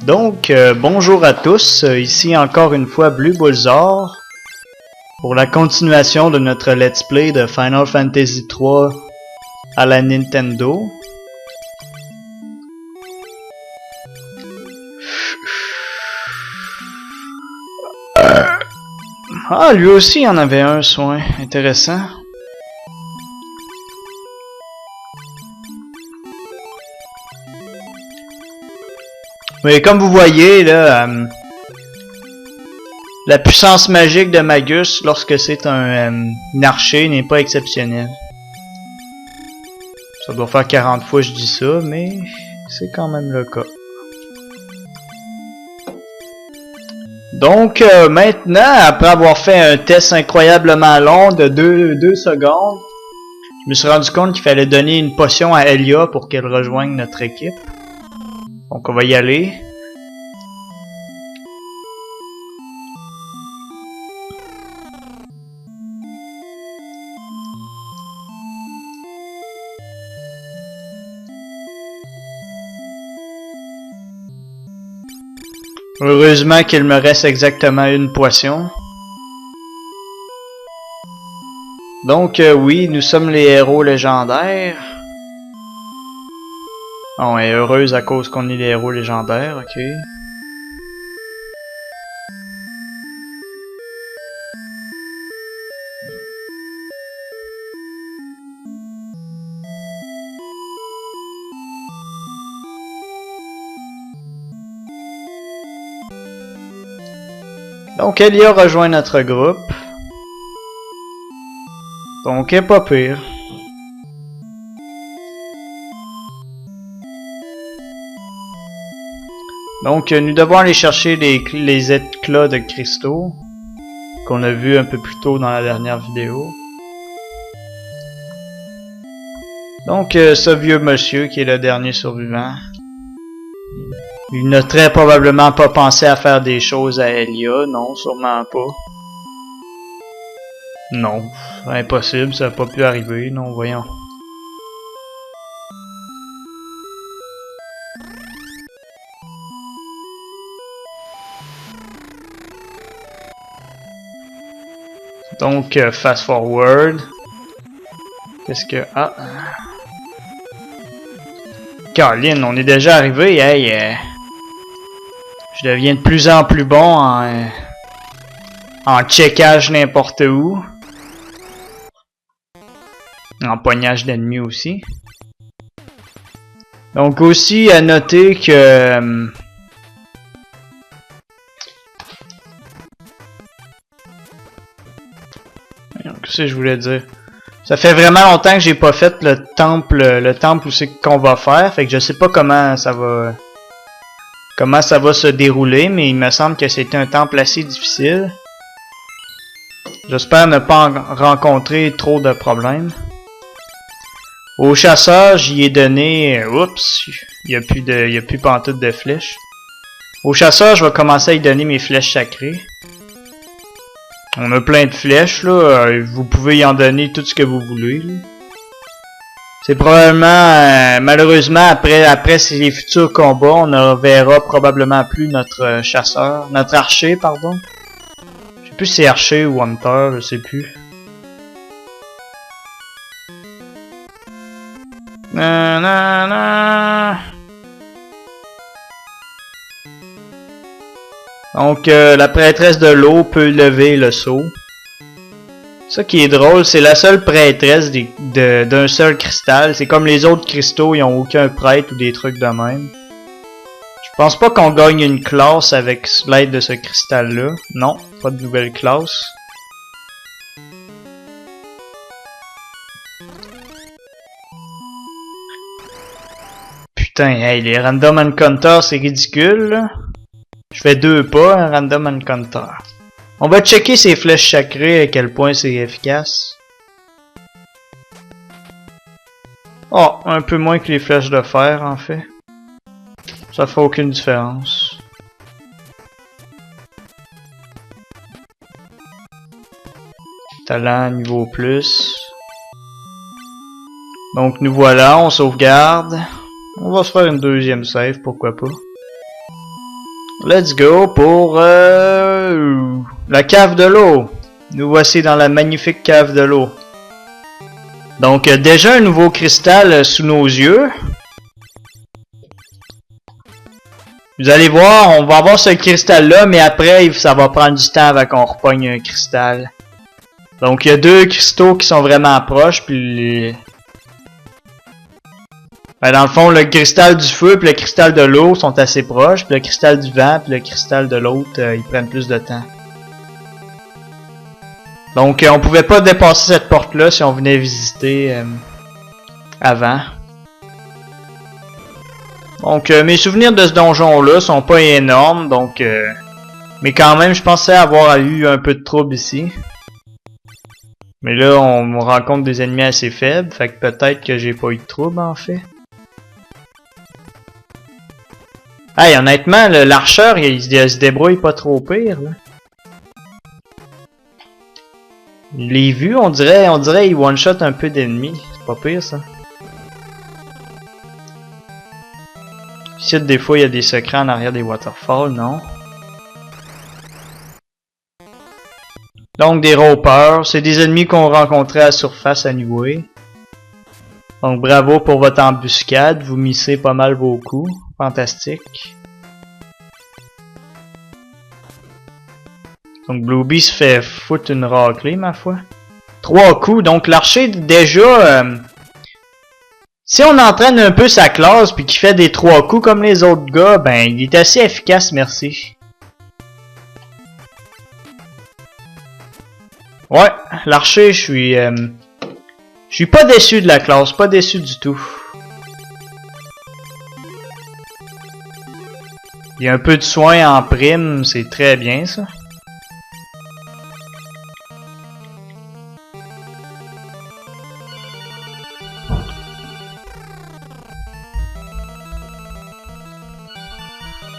Donc, bonjour à tous, ici encore une fois Blue Bullsar pour la continuation de notre Let's Play de Final Fantasy III à la Nintendo. Ah, lui aussi en avait un soin, intéressant. Mais comme vous voyez, là, la puissance magique de Magus lorsque c'est un archer n'est pas exceptionnelle. Ça doit faire 40 fois que je dis ça, mais c'est quand même le cas. Donc maintenant, après avoir fait un test incroyablement long de 2 secondes, je me suis rendu compte qu'il fallait donner une potion à Elia pour qu'elle rejoigne notre équipe. Donc on va y aller. Heureusement qu'il me reste exactement une potion. Donc oui, nous sommes les héros légendaires. On est heureuse à cause qu'on est les héros légendaires, ok. Donc Elia rejoint notre groupe. Donc elle est pas pire. Donc nous devons aller chercher les éclats de cristaux qu'on a vu un peu plus tôt dans la dernière vidéo. Donc ce vieux monsieur qui est le dernier survivant, il n'a très probablement pas pensé à faire des choses à Elia, non, sûrement pas. Non, impossible, ça n'a pas pu arriver, non, voyons. Donc, fast forward. Qu'est-ce que... Ah! Caroline, on est déjà arrivé, hey! Je deviens de plus en plus bon en checkage n'importe où. En poignage d'ennemis aussi. Donc aussi à noter que... Qu'est-ce que je voulais dire? Ça fait vraiment longtemps que j'ai pas fait le temple où c'est qu'on va faire, fait que je sais pas comment ça va se dérouler, mais il me semble que c'était un temple assez difficile. J'espère ne pas rencontrer trop de problèmes. Au chasseur, j'y ai donné... Oups, il y a plus pantoute de flèches. Au chasseur, je vais commencer à y donner mes flèches sacrées. On a plein de flèches, là. Vous pouvez y en donner tout ce que vous voulez. C'est probablement... malheureusement, après les futurs combats, on ne verra probablement plus notre chasseur. Notre archer, pardon. Je sais plus si c'est archer ou hunter, je sais plus. Donc la prêtresse de l'eau peut lever le seau. Ça qui est drôle, c'est la seule prêtresse d'un seul cristal. C'est comme les autres cristaux, ils ont aucun prêtre ou des trucs de même. Je pense pas qu'on gagne une classe avec l'aide de ce cristal-là. Non, pas de nouvelle classe. Putain, hey, les random encounters, c'est ridicule, là. Je fais 2 pas, un random encounter. On va checker ces flèches sacrées, à quel point c'est efficace. Oh, un peu moins que les flèches de fer, en fait. Ça fait aucune différence. Talent niveau plus. Donc nous voilà, on sauvegarde. On va se faire une deuxième save, pourquoi pas. Let's go pour la cave de l'eau. Nous voici dans la magnifique cave de l'eau. Donc déjà un nouveau cristal sous nos yeux. Vous allez voir, on va avoir ce cristal-là, mais après, ça va prendre du temps avant qu'on repogne un cristal. Donc, il y a deux cristaux qui sont vraiment proches, puis... Ben, dans le fond, le cristal du feu et le cristal de l'eau sont assez proches, puis le cristal du vent et le cristal de l'autre, ils prennent plus de temps. Donc, on pouvait pas dépasser cette porte-là si on venait visiter avant. Donc, mes souvenirs de ce donjon-là sont pas énormes, donc... mais quand même, je pensais avoir eu un peu de trouble ici. Mais là, on rencontre des ennemis assez faibles, fait que peut-être que j'ai pas eu de trouble, en fait. Hey, honnêtement, l'archeur, il se débrouille pas trop pire, là. Je l'ai vu, on dirait il one-shot un peu d'ennemis. C'est pas pire, ça. Ici, des fois, il y a des secrets en arrière des waterfalls, non? Donc, des ropeurs. C'est des ennemis qu'on rencontrait à la surface à Anyway. Donc, bravo pour votre embuscade. Vous missez pas mal vos coups. Fantastique. Donc, Blueby se fait foutre une raclée, ma foi. 3 coups. Donc, l'archer, déjà... si on entraîne un peu sa classe puis qu'il fait des 3 coups comme les autres gars, ben il est assez efficace, merci. Ouais, l'archer, je suis pas déçu de la classe, pas déçu du tout. Il y a un peu de soin en prime, c'est très bien ça.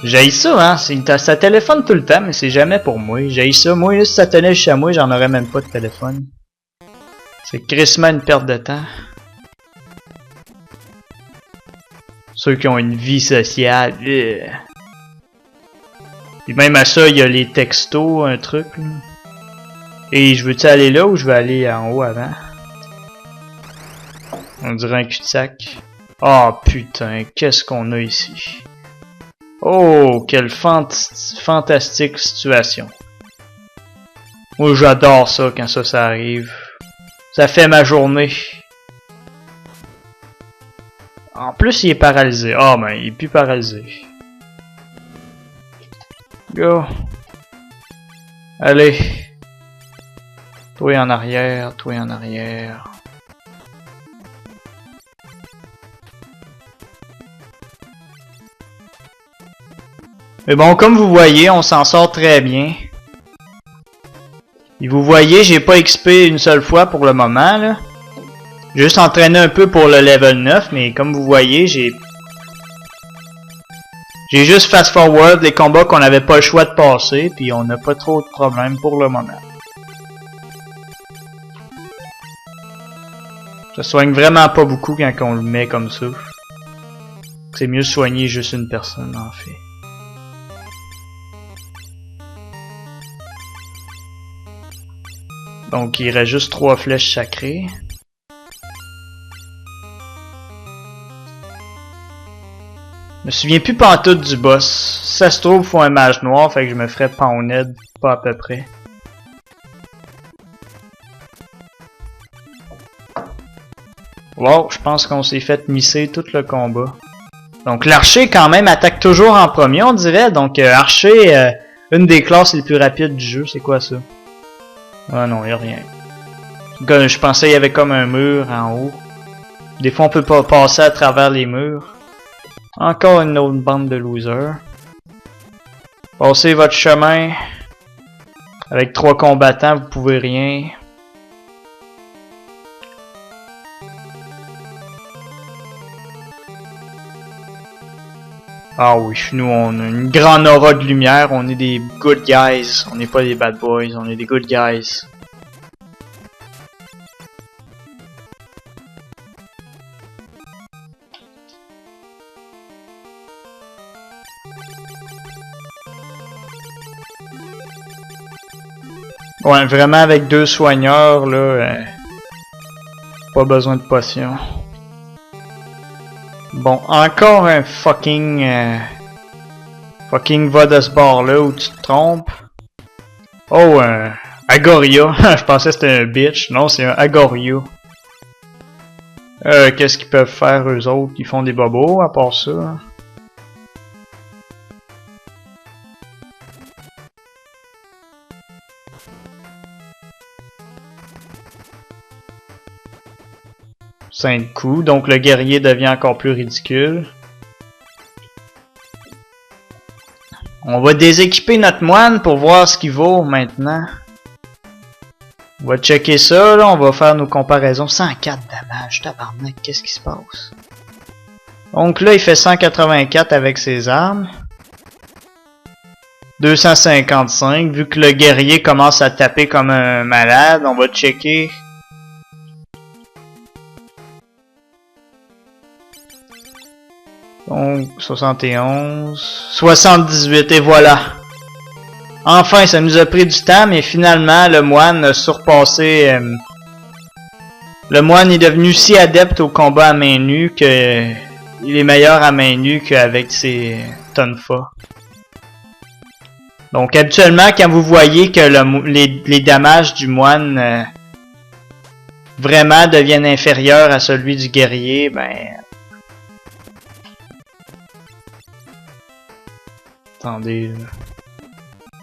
J'haïs ça, hein. Ça téléphone tout le temps, mais c'est jamais pour moi. J'haïs ça. Moi, là, si ça tenait chez moi, j'en aurais même pas de téléphone. C'est crissement une perte de temps. Ceux qui ont une vie sociale. Et même à ça, il y a les textos, un truc. Là. Et je veux-tu aller là ou je veux aller en haut avant? On dirait un cul-de-sac. Oh putain, qu'est-ce qu'on a ici? Oh, quelle fantastique situation. Moi, j'adore ça quand ça arrive. Ça fait ma journée. En plus, il est paralysé. Ah, ben, il est plus paralysé. Go. Allez. Toi en arrière, toi en arrière. Mais bon, comme vous voyez, on s'en sort très bien. Et vous voyez, j'ai pas XP une seule fois pour le moment, là. J'ai juste entraîné un peu pour le level 9, mais comme vous voyez, j'ai juste fast-forward les combats qu'on n'avait pas le choix de passer, puis on n'a pas trop de problèmes pour le moment. Ça soigne vraiment pas beaucoup quand on le met comme ça. C'est mieux soigner juste une personne, en fait. Donc il reste juste 3 flèches sacrées. Je me souviens plus pantoute du boss. Si ça se trouve, il faut un mage noir, fait que je me ferais pounded, pas à peu près. Wow, je pense qu'on s'est fait misser tout le combat. Donc l'archer quand même attaque toujours en premier, on dirait. Donc archer, une des classes les plus rapides du jeu, c'est quoi ça? Ah non, y'a rien. Je pensais qu'il y avait comme un mur en haut. Des fois on peut pas passer à travers les murs. Encore une autre bande de losers. Passez votre chemin. Avec 3 combattants, vous pouvez rien. Ah oui, nous on a une grande aura de lumière, on est des good guys, on n'est pas des bad boys, on est des good guys. Ouais, vraiment avec 2 soigneurs, là, pas besoin de potion. Bon, encore un fucking va de ce bord-là où tu te trompes. Oh, Agoria. Je pensais que c'était un bitch. Non, c'est un Agoria. Qu'est-ce qu'ils peuvent faire eux autres? Ils font des bobos à part ça. 5 coups, donc le guerrier devient encore plus ridicule. On va déséquiper notre moine pour voir ce qu'il vaut maintenant. On va checker ça, là, on va faire nos comparaisons. 104 damage, tabarnak, qu'est-ce qui se passe? Donc là, il fait 184 avec ses armes. 255, vu que le guerrier commence à taper comme un malade, on va checker. Donc, 71, 78, et voilà. Enfin, ça nous a pris du temps, mais finalement, le moine a surpassé... le moine est devenu si adepte au combat à main nue que... il est meilleur à main nue qu'avec ses tonfa. Donc, habituellement, quand vous voyez que les damages du moine vraiment deviennent inférieurs à celui du guerrier, ben... Attendez...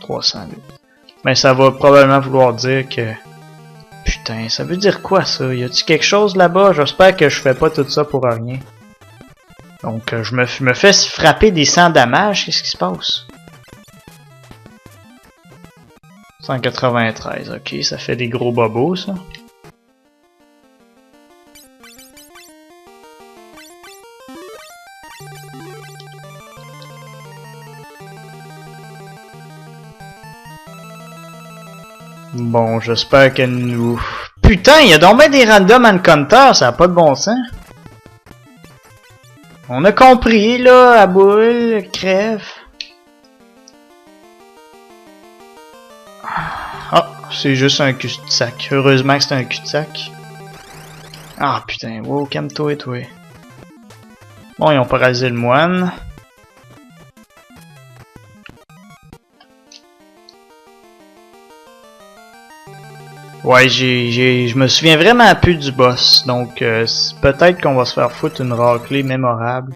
308. Ben, ça va probablement vouloir dire que... Putain, ça veut dire quoi, ça? Y a-t-il quelque chose là-bas? J'espère que je fais pas tout ça pour rien. Donc, je me fais frapper des 100 dommages. Qu'est-ce qui se passe? 193, ok, ça fait des gros bobos, ça. Bon, j'espère que nous... Putain, il y a donc bien des random encounters, ça a pas de bon sens. On a compris, là, à boule, crève. Ah, c'est juste un cul-de-sac. Heureusement que c'est un cul-de-sac. Ah, putain, wow, calme-toi et toi. Bon, ils ont paralysé le moine. Ouais, je me souviens vraiment plus du boss, donc peut-être qu'on va se faire foutre une raclée mémorable.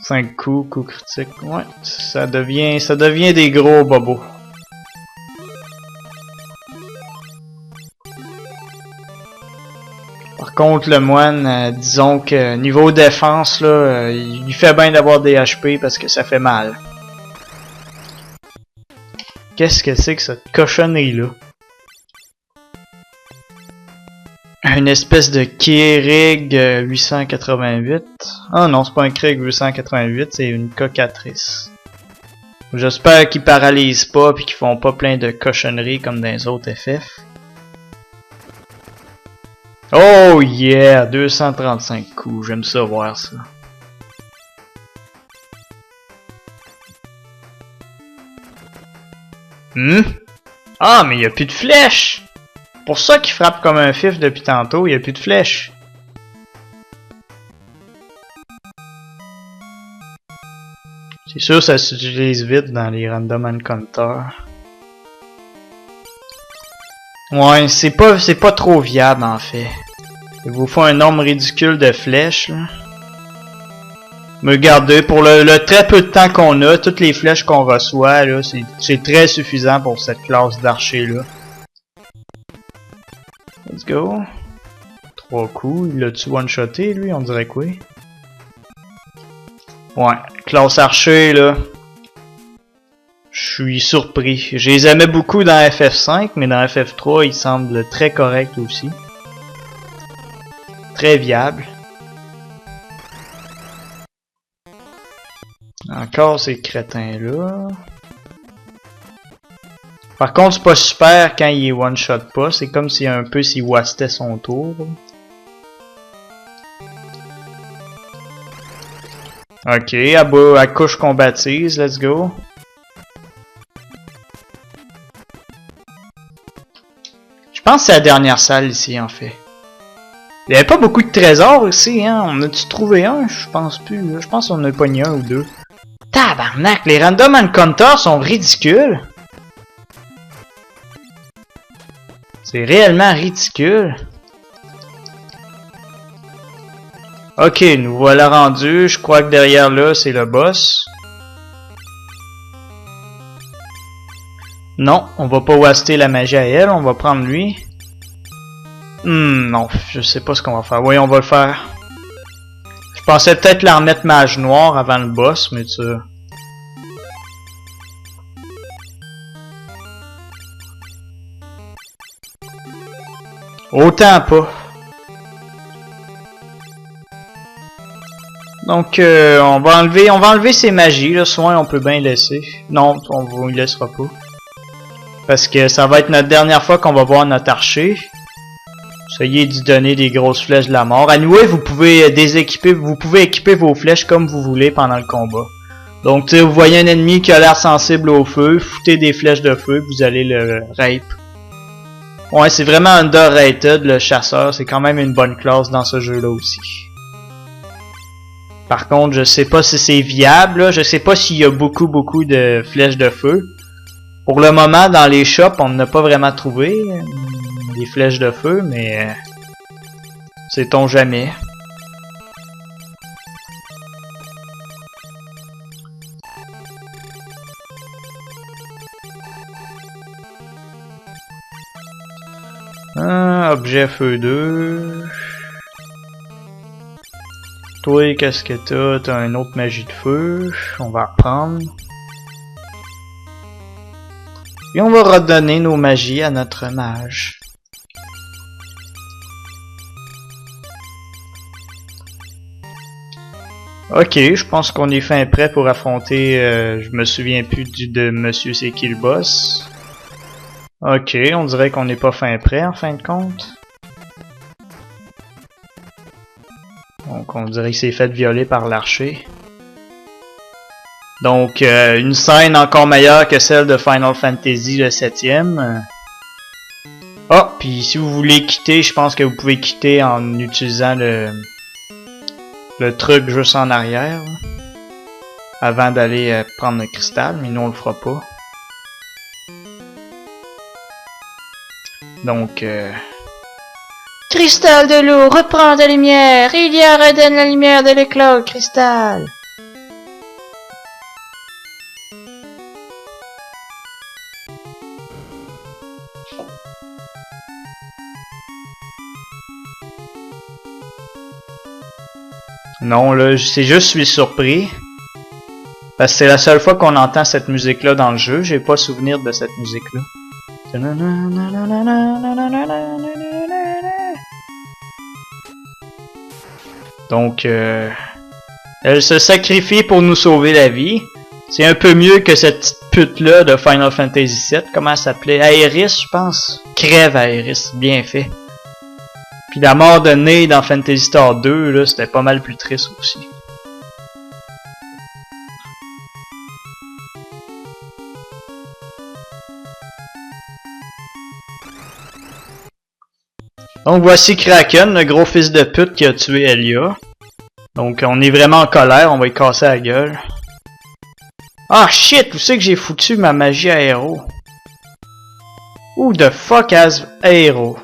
Cinq coups, coup critique, ouais, ça devient des gros bobos. Par contre, le moine, disons que niveau défense, là, il fait bien d'avoir des HP parce que ça fait mal. Qu'est-ce que c'est que cette cochonnerie-là? Une espèce de Kierig 888. Ah non, c'est pas un Kierig 888, c'est une cocatrice. J'espère qu'ils paralysent pas pis qu'ils font pas plein de cochonneries comme dans les autres FF. Oh yeah, 235 coups, j'aime ça voir ça. Ah, mais il y a plus de flèches! Pour ça qu'il frappe comme un fif depuis tantôt, il y a plus de flèches. C'est sûr ça s'utilise vite dans les random encounters. Ouais, c'est pas trop viable en fait. Il vous faut un nombre ridicule de flèches là. Mais regardez, pour le très peu de temps qu'on a, toutes les flèches qu'on reçoit là, c'est très suffisant pour cette classe d'archer là. Let's go. 3 coups, il l'a-tu one-shoté lui, on dirait quoi? Ouais, classe archer là. Je suis surpris. Je les aimais beaucoup dans FF5, mais dans FF3, ils semblent très corrects aussi. Très viables. Encore ces crétins-là. Par contre, c'est pas super quand il est one-shot pas. C'est comme si un peu s'il wastait son tour. Ok, à couche qu'on baptise, let's go. Je pense que c'est la dernière salle ici, en fait. Il n'y avait pas beaucoup de trésors ici, hein. On a-tu trouvé un? Je pense plus. Je pense qu'on a pogné un ou deux. Tabarnak, les random encounters sont ridicules. C'est réellement ridicule. Ok, nous voilà rendus. Je crois que derrière là, c'est le boss. Non, on va pas waster la magie à elle. On va prendre lui. Non, je sais pas ce qu'on va faire. Oui, on va le faire. Je pensais peut-être la remettre mage noire avant le boss, mais tu... Autant pas. Donc, on va enlever ces magies, là. Soin, on peut bien laisser. Non, on ne laissera pas. Parce que ça va être notre dernière fois qu'on va voir notre archer. Essayez d'y donner des grosses flèches de la mort. Anyway, vous pouvez équiper vos flèches comme vous voulez pendant le combat. Donc, vous voyez un ennemi qui a l'air sensible au feu, foutez des flèches de feu, vous allez le rape. Ouais, c'est vraiment underrated, le chasseur. C'est quand même une bonne classe dans ce jeu-là aussi. Par contre, je sais pas si c'est viable, là. Je sais pas s'il y a beaucoup de flèches de feu. Pour le moment, dans les shops, on n'a pas vraiment trouvé des flèches de feu, mais sait-on jamais. Objet feu 2. Toi, qu'est-ce que t'as? T'as une autre magie de feu. On va reprendre. Et on va redonner nos magies à notre mage. Ok, je pense qu'on est fin prêt pour affronter... je me souviens plus de Monsieur c'est qui le boss. Ok, on dirait qu'on n'est pas fin prêt en fin de compte. Donc on dirait qu'il s'est fait violer par l'archer. Donc une scène encore meilleure que celle de Final Fantasy le 7e. Ah, puis si vous voulez quitter, je pense que vous pouvez quitter en utilisant le truc juste en arrière. Avant d'aller prendre le cristal, mais nous on le fera pas. Donc cristal de l'eau, reprends ta lumière, il y a redonne la lumière de l'éclat au cristal. Non, là, c'est juste je suis surpris. Parce que c'est la seule fois qu'on entend cette musique-là dans le jeu. J'ai pas souvenir de cette musique-là. Donc, elle se sacrifie pour nous sauver la vie. C'est un peu mieux que cette petite pute-là de Final Fantasy VII. Comment elle s'appelait? Aeris, je pense. Crève Aeris, bien fait. Puis la mort de Ney dans Phantasy Star 2, là, c'était pas mal plus triste aussi. Donc voici Kraken, le gros fils de pute qui a tué Elia. Donc on est vraiment en colère, on va y casser la gueule. Ah shit, où c'est que j'ai foutu ma magie aéro? Who the fuck has aéro?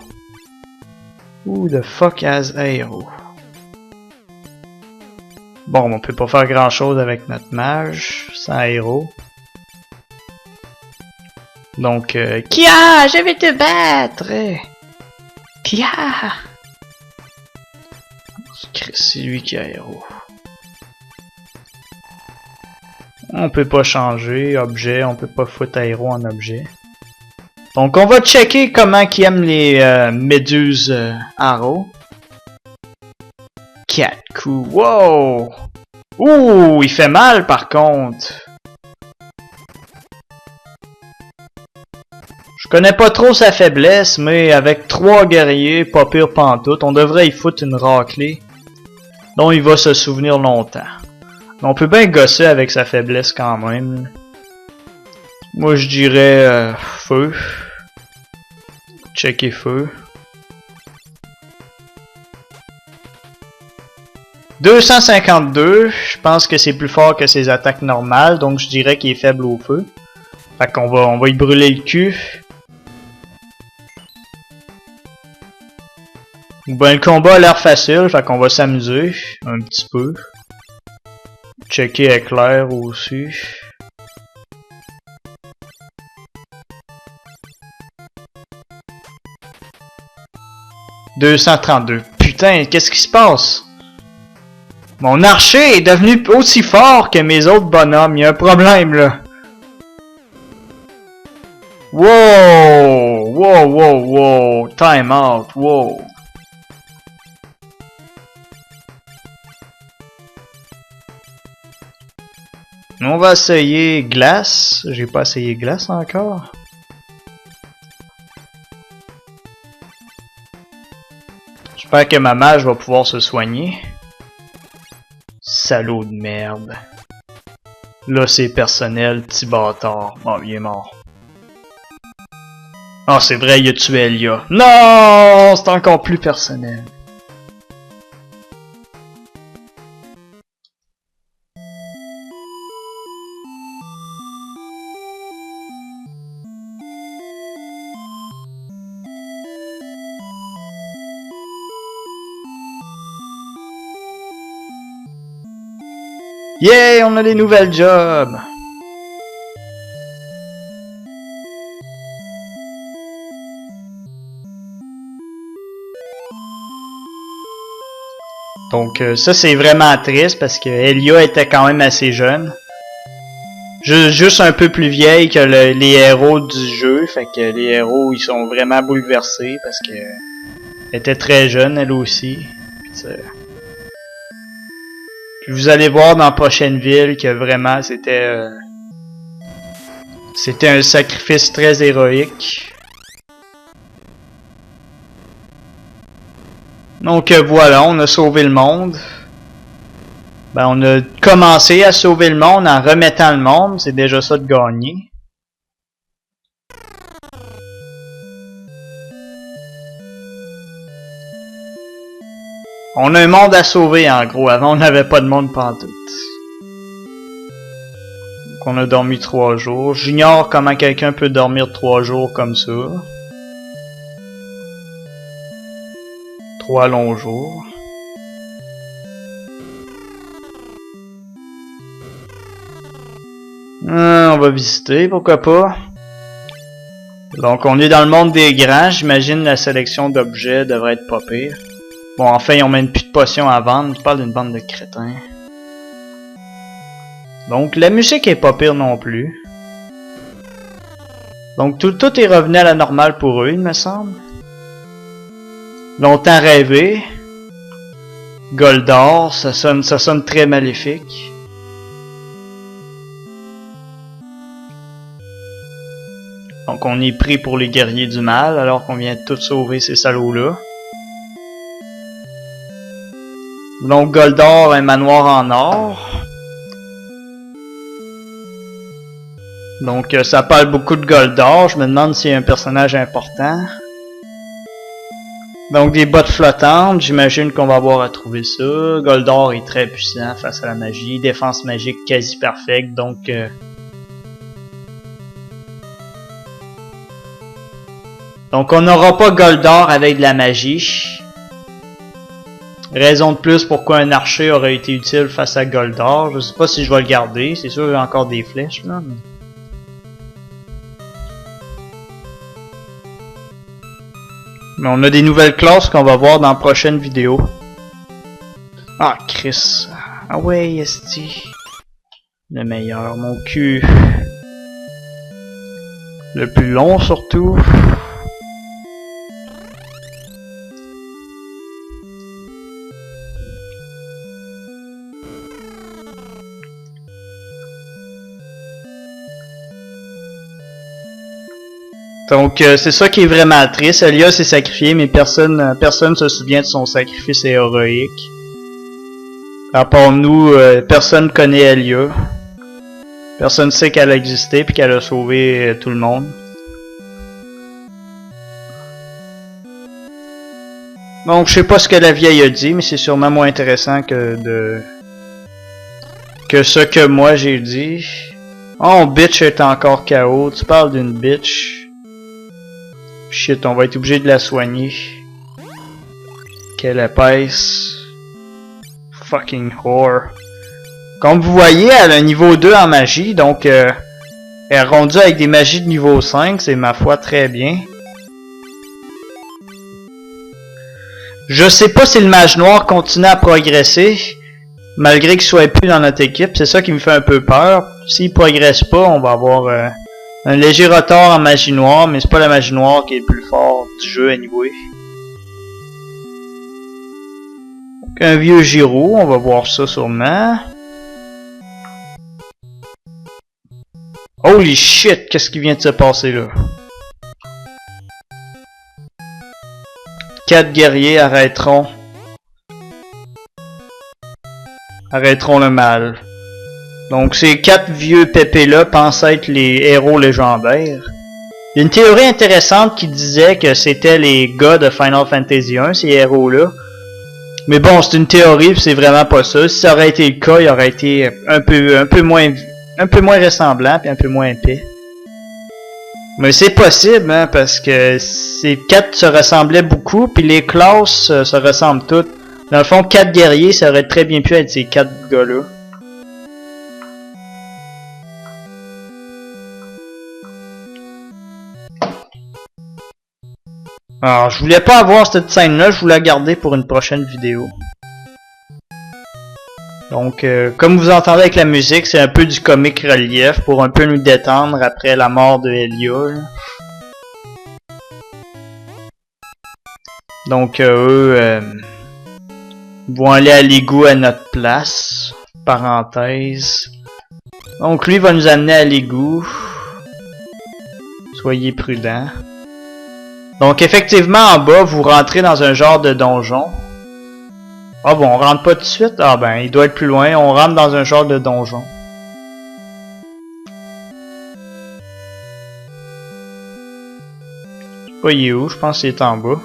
Who the fuck has aéro? Bon, on peut pas faire grand chose avec notre mage sans aéro. Donc, Kia, je vais te battre! Kia! C'est lui qui a aéro. On peut pas changer objet, on peut pas foutre aéro en objet. Donc on va checker comment qui aime les méduses arrow. 4 coups. Wow! Ouh, il fait mal par contre. Je connais pas trop sa faiblesse, mais avec 3 guerriers, pas pire pantoute, on devrait y foutre une raclée dont il va se souvenir longtemps. On peut bien gosser avec sa faiblesse quand même. Moi je dirais feu. Checker feu. 252, je pense que c'est plus fort que ses attaques normales, donc je dirais qu'il est faible au feu. Fait qu'on on va y brûler le cul. Ben le combat a l'air facile, fait qu'on va s'amuser un petit peu. Checker éclair aussi. « 232. Putain, qu'est-ce qui se passe? Mon archer est devenu aussi fort que mes autres bonhommes. Il y a un problème là. Wow! Wow, wow, wow. Time out. Wow. On va essayer glace. J'ai pas essayé glace encore. J'espère que ma mage va pouvoir se soigner. Salaud de merde. Là c'est personnel, petit bâtard. Oh, il est mort. Oh, c'est vrai, il a tué Elia. Non! C'est encore plus personnel. Yeah, on a des nouvelles jobs. Donc ça c'est vraiment triste parce que Elia était quand même assez jeune. Juste un peu plus vieille que les héros du jeu. Fait que les héros ils sont vraiment bouleversés parce que elle était très jeune elle aussi. Puis vous allez voir dans la prochaine ville que vraiment c'était un sacrifice très héroïque. Donc voilà, on a sauvé le monde. Ben on a commencé à sauver le monde en remettant le monde, c'est déjà ça de gagner. On a un monde à sauver en gros, avant on n'avait pas de monde pantoute. Donc on a dormi 3 jours. J'ignore comment quelqu'un peut dormir 3 jours comme ça. 3 longs jours. On va visiter, pourquoi pas. Donc on est dans le monde des grands, j'imagine la sélection d'objets devrait être pas pire. Bon, enfin, ils ont même plus de potions à vendre. Je parle d'une bande de crétins. Donc, la musique est pas pire non plus. Donc, tout est revenu à la normale pour eux, il me semble. Longtemps rêvé. Goldor, ça sonne très maléfique. Donc, on est pris pour les guerriers du mal, alors qu'on vient de tout sauver ces salauds-là. Donc Goldor, un manoir en or. Donc ça parle beaucoup de Goldor. Je me demande s'il y a un personnage important. Donc des bottes flottantes. J'imagine qu'on va avoir à trouver ça. Goldor est très puissant face à la magie. Défense magique quasi parfaite. Donc on n'aura pas Goldor avec de la magie. Raison de plus pourquoi un archer aurait été utile face à Goldor. Je sais pas si je vais le garder. C'est sûr qu'il y a encore des flèches là. Mais on a des nouvelles classes qu'on va voir dans la prochaine vidéo. Ah Chris. Ah ouais, esti. Le meilleur. Mon cul. Le plus long surtout. Donc c'est ça qui est vraiment triste. Elia s'est sacrifié, mais personne se souvient de son sacrifice héroïque. À part nous, personne connaît Elia. Personne sait qu'elle a existé puis qu'elle a sauvé tout le monde. Donc je sais pas ce que la vieille a dit, mais c'est sûrement moins intéressant que ce que moi j'ai dit. Oh, bitch est encore KO. Tu parles d'une bitch. Shit, on va être obligé de la soigner. Quelle épaisse. Fucking whore. Comme vous voyez, elle a un niveau 2 en magie, donc elle est rendue avec des magies de niveau 5, c'est ma foi très bien. Je sais pas si le mage noir continue à progresser, malgré qu'il soit plus dans notre équipe, c'est ça qui me fait un peu peur. S'il progresse pas, on va avoir un léger retard en magie noire, mais c'est pas la magie noire qui est le plus fort du jeu anyway. Donc, un vieux Giro, on va voir ça sûrement. Holy shit, qu'est-ce qui vient de se passer là? 4 guerriers arrêteront le mal. Donc ces 4 vieux pépés là pensent être les héros légendaires. Il y a une théorie intéressante qui disait que c'était les gars de Final Fantasy 1, ces héros là. Mais bon, c'est une théorie, c'est vraiment pas ça. Si ça aurait été le cas, il aurait été un peu moins ressemblant puis un peu moins épais. Mais c'est possible, hein, parce que ces 4 se ressemblaient beaucoup, puis les classes se ressemblent toutes. Dans le fond, 4 guerriers, ça aurait très bien pu être ces 4 gars-là. Alors, je voulais pas avoir cette scène-là, je voulais la garder pour une prochaine vidéo. Donc, comme vous entendez avec la musique, c'est un peu du comic relief pour un peu nous détendre après la mort de Elia. Donc, eux vont aller à l'égout à notre place. Parenthèse. Donc, lui va nous amener à l'égout. Soyez prudents. Donc, effectivement, en bas, vous rentrez dans un genre de donjon. Ah bon, on rentre pas tout de suite? Ah ben, il doit être plus loin. On rentre dans un genre de donjon. Je sais pas, il est où? Je pense qu'il est en bas.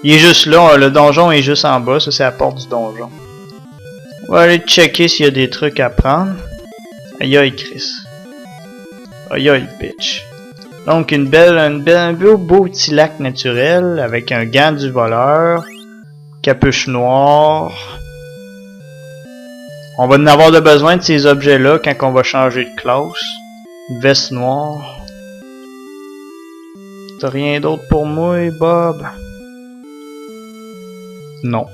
Il est juste là. Le donjon est juste en bas. Ça, c'est la porte du donjon. On va aller checker s'il y a des trucs à prendre. Aïe aïe, Chris. Aïe aïe, bitch. Donc, un beau petit lac naturel avec un gant du voleur. Capuche noire. On va en avoir de besoin de ces objets-là quand on va changer de classe. Veste noire. T'as rien d'autre pour moi, Bob? Non.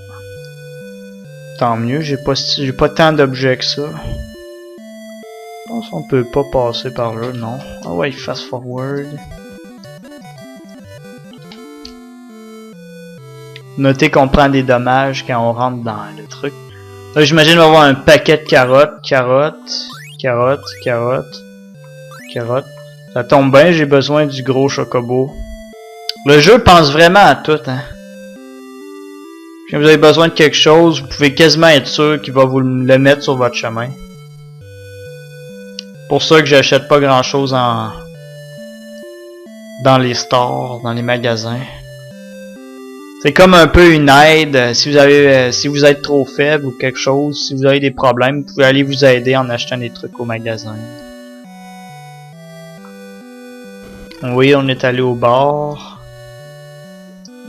Tant mieux, j'ai pas tant d'objets que ça. Je pense qu'on peut pas passer par là, non. Ah ouais, fast forward. Notez qu'on prend des dommages quand on rentre dans le truc. Là, j'imagine qu'on va avoir un paquet de carottes. Carottes. Ça tombe bien, j'ai besoin du gros chocobo. Le jeu pense vraiment à tout, hein. Si vous avez besoin de quelque chose, vous pouvez quasiment être sûr qu'il va vous le mettre sur votre chemin. Pour ça que j'achète pas grand chose dans les stores, dans les magasins. C'est comme un peu une aide si vous êtes trop faible ou quelque chose, si vous avez des problèmes, vous pouvez aller vous aider en achetant des trucs au magasin. Oui, on est allé au bar.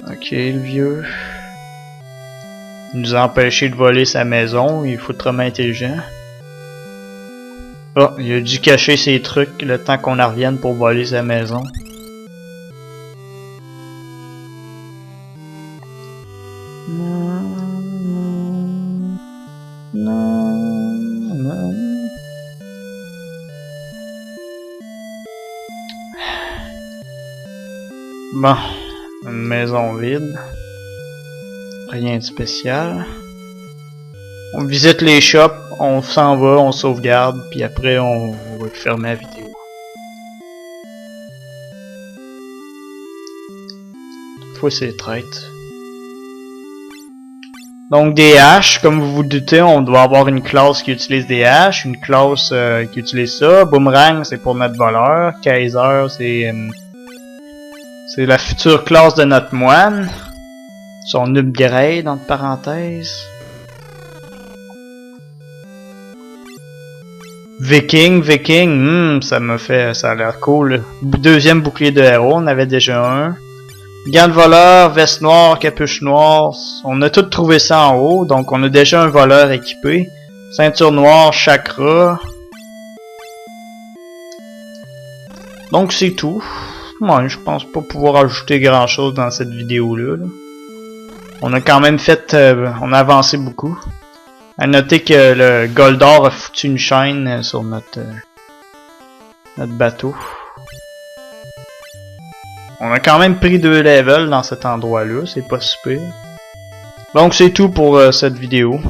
Ok, le vieux. Il nous a empêché de voler sa maison, il est foutrement intelligent. Oh, il a dû cacher ses trucs le temps qu'on en revienne pour voler sa maison. Bon, une maison vide. Rien de spécial. On visite les shops, on s'en va, on sauvegarde, puis après on va fermer la vidéo. Faut c'est traite. Donc des haches, comme vous vous doutez, on doit avoir une classe qui utilise des haches, une classe qui utilise ça. Boomerang, c'est pour notre voleur. Kaiser, c'est la future classe de notre moine. Son upgrade, entre parenthèses. Viking, ça a l'air cool. Deuxième bouclier de héros, on avait déjà un. Gants de voleur, veste noire, capuche noire. On a tout trouvé ça en haut, donc on a déjà un voleur équipé. Ceinture noire, chakra. Donc c'est tout. Moi, je pense pas pouvoir ajouter grand chose dans cette vidéo-là. On a quand même fait... on a avancé beaucoup. À noter que le Goldor a foutu une chaîne sur notre bateau. On a quand même pris 2 levels dans cet endroit-là, c'est pas super. Donc c'est tout pour cette vidéo.